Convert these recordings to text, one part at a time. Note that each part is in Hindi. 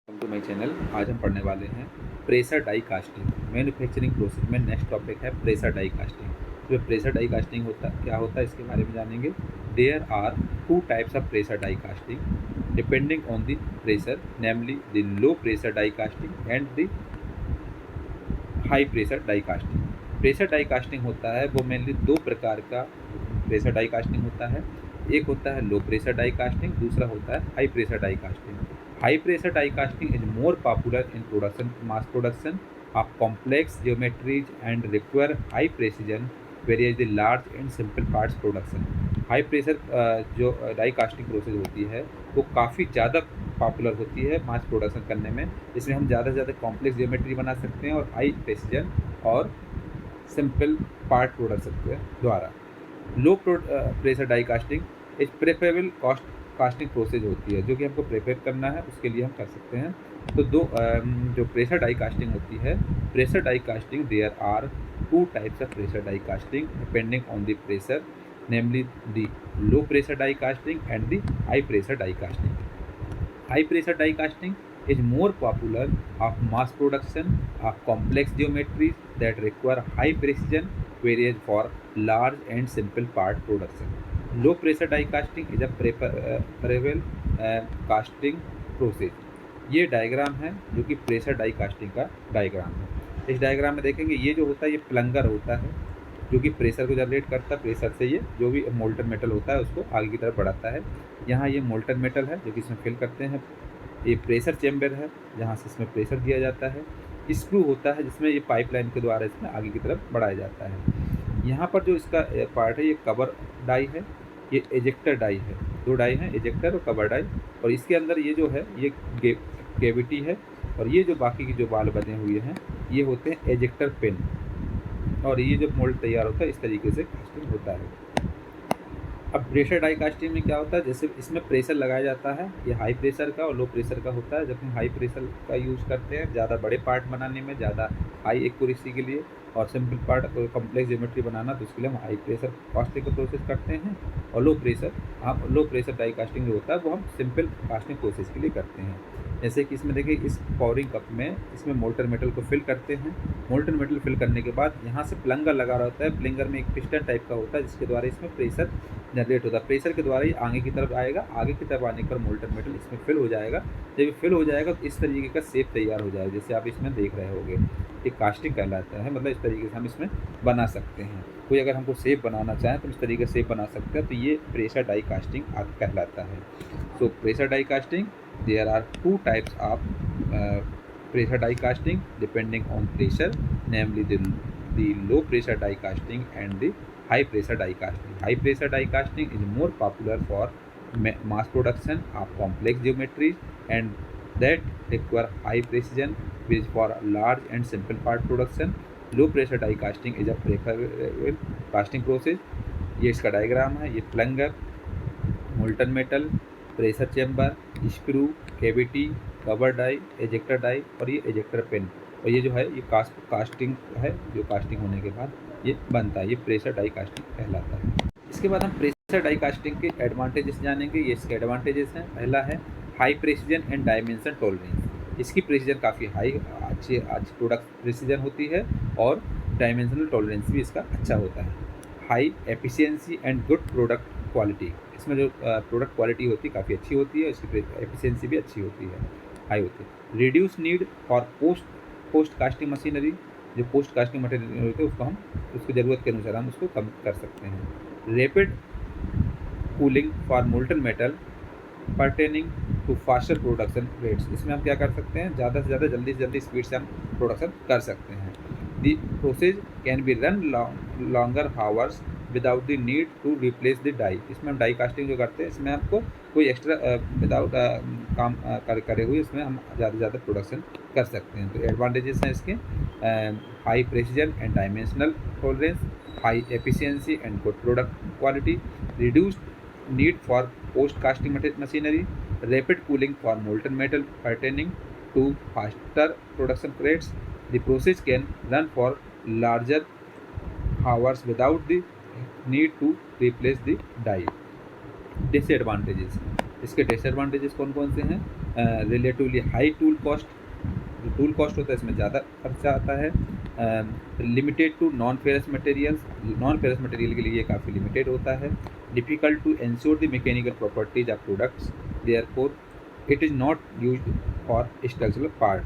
Welcome to my channel. आज हम पढ़ने वाले हैं pressure die casting. Manufacturing process में नेक्स्ट टॉपिक है प्रेशर डाई कास्टिंग। जो प्रेशर डाई कास्टिंग क्या होता है इसके बारे में जानेंगे। There are two types of pressure die casting depending on the pressure, namely the low pressure die casting and the high pressure die casting. Pressure die casting होता है वो मेनली दो प्रकार का प्रेशर डाई कास्टिंग होता है। एक होता है लो प्रेशर डाई कास्टिंग, दूसरा होता है high pressure die casting. High pressure die casting is more popular in production mass production of complex geometries and require high precision whereas the large and simple parts production. High pressure जो डाई कास्टिंग प्रोसेस होती है वो काफ़ी ज़्यादा पॉपुलर होती है मास प्रोडक्शन करने में। इसमें हम ज़्यादा से ज़्यादा कॉम्प्लेक्स ज्योमेट्री बना सकते हैं और हाई प्रेसिजन और सिंपल पार्ट प्रोडक्शन के द्वारा। लो प्रेशर डाई कास्टिंग एक प्रेफरेबल कास्टिंग प्रोसेस होती है जो कि हमको प्रिपेयर करना है, उसके लिए हम कर सकते हैं। तो जो प्रेशर डाई कास्टिंग होती है, pressure die casting there are two types of pressure die casting depending on the pressure, namely the low pressure die casting and the high pressure die casting. High pressure die casting is more popular of mass production of complex geometries that require high precision various for large and simple part production. Low pressure die casting is a preferable casting process. ये डायग्राम है जो कि प्रेशर डाई कास्टिंग का डायग्राम है। इस डायग्राम में देखेंगे ये जो होता है ये प्लंगर होता है जो कि प्रेशर को जनरेट करता है। प्रेशर से ये जो भी मोल्टन मेटल होता है उसको आगे की तरफ बढ़ाता है। यहाँ ये मोल्टन मेटल है जो कि इसमें फिल करते हैं। ये प्रेशर चेम्बर है जहाँ से इसमें प्रेशर दिया जाता है। स्क्रू होता है जिसमें ये पाइपलाइन के द्वारा इसमें आगे की तरफ बढ़ाया जाता है। यहाँ पर जो इसका पार्ट है ये कवर डाई है, ये एजेक्टर डाई है। दो डाई हैं, एजेक्टर और कवर डाई। और इसके अंदर ये जो है ये कैविटी है और ये जो बाकी की जो बाल बने हुए हैं ये होते हैं एजेक्टर पिन। और ये जब मोल्ड तैयार होता है इस तरीके से कास्टिंग होता है। अब प्रेशर डाई कास्टिंग में क्या होता है, जैसे इसमें प्रेशर लगाया जाता है, ये हाई प्रेशर का और लो प्रेशर का होता है। जब हम हाई प्रेशर का यूज़ करते हैं ज़्यादा बड़े पार्ट बनाने में, ज़्यादा हाई एक्यूरेसी के लिए, और सिंपल पार्ट कॉम्प्लेक्स ज्योमेट्री बनाना तो उसके लिए हम हाई प्रेशर कास्टिंग का प्रोसेस करते हैं। और लो प्रेशर डाई कास्टिंग जो होता है वो हम सिंपल कास्टिंग प्रोसेस के लिए करते हैं। जैसे कि इसमें देखिए इस पावरिंग कप में इसमें मोल्टन मेटल को फिल करते हैं। मोल्टन मेटल फिल करने के बाद यहाँ से प्लंगर लगा रहा होता है। प्लंगर में एक पिस्टन टाइप का होता है जिसके द्वारा इसमें प्रेशर जनरेट होता है। प्रेशर के द्वारा ही आगे की तरफ आएगा। आगे की तरफ आने पर मोल्टन मेटल इसमें फिल हो जाएगा। जब ये फिल हो जाएगा तो इस तरीके का शेप तैयार हो जाएगा जैसे आप इसमें देख रहे होंगे। एक कास्टिंग कहलाता है, मतलब इस तरीके से हम इसमें बना सकते हैं। कोई अगर हमको शेप बनाना चाहे तो इस तरीके से शेप बना सकते हैं, तो ये प्रेशर डाई कास्टिंग कहलाता है। So pressure die casting there are two types of pressure die casting depending on pressure, namely the low pressure die casting and the high pressure die casting. High pressure die casting is more popular for mass production of complex geometries and that require high precision which for large and simple part production. Low pressure die casting is a preferable casting process. ये इसका डायग्राम है। ये plunger, molten metal, pressure chamber, screw, cavity, cover die, ejector die और ये एजेक्टर पिन। और ये जो है ये कास्टिंग है, जो कास्टिंग होने के बाद ये बनता है, ये प्रेशर डाई कास्टिंग कहलाता है। इसके बाद हम प्रेशर डाई कास्टिंग के एडवांटेजेस जानेंगे। ये इसके एडवांटेजेस हैं। पहला है high precision and dimension tolerance. इसकी प्रेसिजन काफ़ी हाई, अच्छी प्रोडक्ट प्रेसिजन होती है और डायमेंशनल टॉलरेंस भी इसका अच्छा होता है। High efficiency and good product quality, इसमें जो प्रोडक्ट क्वालिटी होती है काफ़ी अच्छी होती है, इसकी एफिशिएंसी भी अच्छी होती है, हाई होती है। Reduce need for post casting machinery, जो पोस्ट कास्टिंग मटेरियल होती है उसको हम उसकी ज़रूरत के अनुसार हम उसको कम कर सकते हैं। Rapid cooling for molten metal pertaining to faster production rates, इसमें हम क्या कर सकते हैं, ज़्यादा से ज़्यादा जल्दी से जल्दी स्पीड से हम प्रोडक्शन कर सकते हैं। The process can be run longer hours without the need to replace the die. इसमें हम डाई कास्टिंग जो करते हैं इसमें हमको कोई एक्स्ट्रा विदाउट काम करे हुए इसमें हम ज़्यादा से ज़्यादा प्रोडक्शन कर सकते हैं। तो एडवांटेजेस हैं इसके, high precision and dimensional tolerance, high efficiency and good product quality, reduced need for post casting machinery, rapid cooling for molten metal pertaining to faster production rates. The process can run for larger hours without the need to replace the die. Disadvantages, इसके डिसएडवांटेजेस कौन कौन से हैं। रिलेटिवली हाई टूल कॉस्ट, जो टूल कॉस्ट होता है इसमें ज़्यादा खर्चा आता है। Limited to non ferrous materials, non ferrous material के लिए ये काफ़ी लिमिटेड होता है। Difficult to ensure the mechanical properties of products, therefore it is not used for structural part.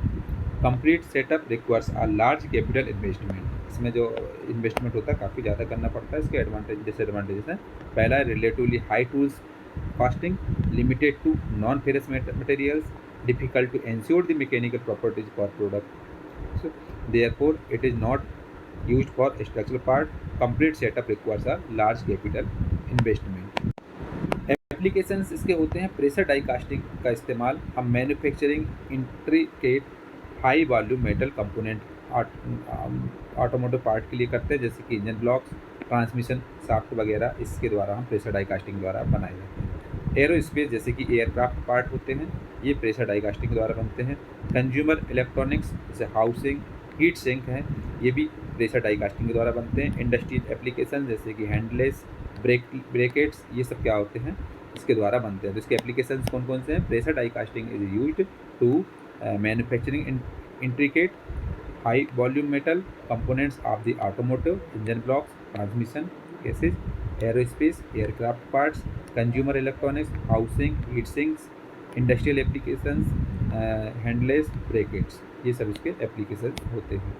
Complete setup requires a large capital investment, इसमें जो इन्वेस्टमेंट होता है काफ़ी ज़्यादा करना पड़ता है। इसके एडवांटेज डिसएडवांटेजेस हैं। पहला है relatively high tools costing, limited to non-ferrous materials, difficult to ensure the mechanical properties for product. So, therefore, it is not used for structural part. Complete setup requires a large capital investment. Applications इसके होते हैं प्रेशर डाई कास्टिंग का इस्तेमाल हम manufacturing intricate high volume metal component automotive part के लिए करते हैं, जैसे कि इंजन ब्लॉक्स, ट्रांसमिशन शाफ्ट वगैरह, इसके द्वारा हम प्रेशर डाई कास्टिंग द्वारा बनाए जाते हैं। एरोस्पेस जैसे कि एयरक्राफ्ट पार्ट होते हैं, ये प्रेशर डाई कास्टिंग द्वारा बनते हैं। कंज्यूमर इलेक्ट्रॉनिक्स जैसे हाउसिंग, हीट सिंक हैं, ये भी प्रेशर डाई कास्टिंग के द्वारा बनते हैं। इंडस्ट्रियल एप्लीकेशन जैसे कि हैंडलेस, ब्रेकेट्स, ये सब क्या होते हैं, इसके द्वारा बनते हैं। तो इसके एप्लीकेशंस कौन कौन से हैं? Pressure die casting is used to manufacturing intricate high volume metal components of the automotive, engine blocks, transmission cases, aerospace, aircraft parts, consumer electronics, housing, heat sinks, industrial applications, handles, brackets, ये सब इसके एप्लीकेशन होते हैं।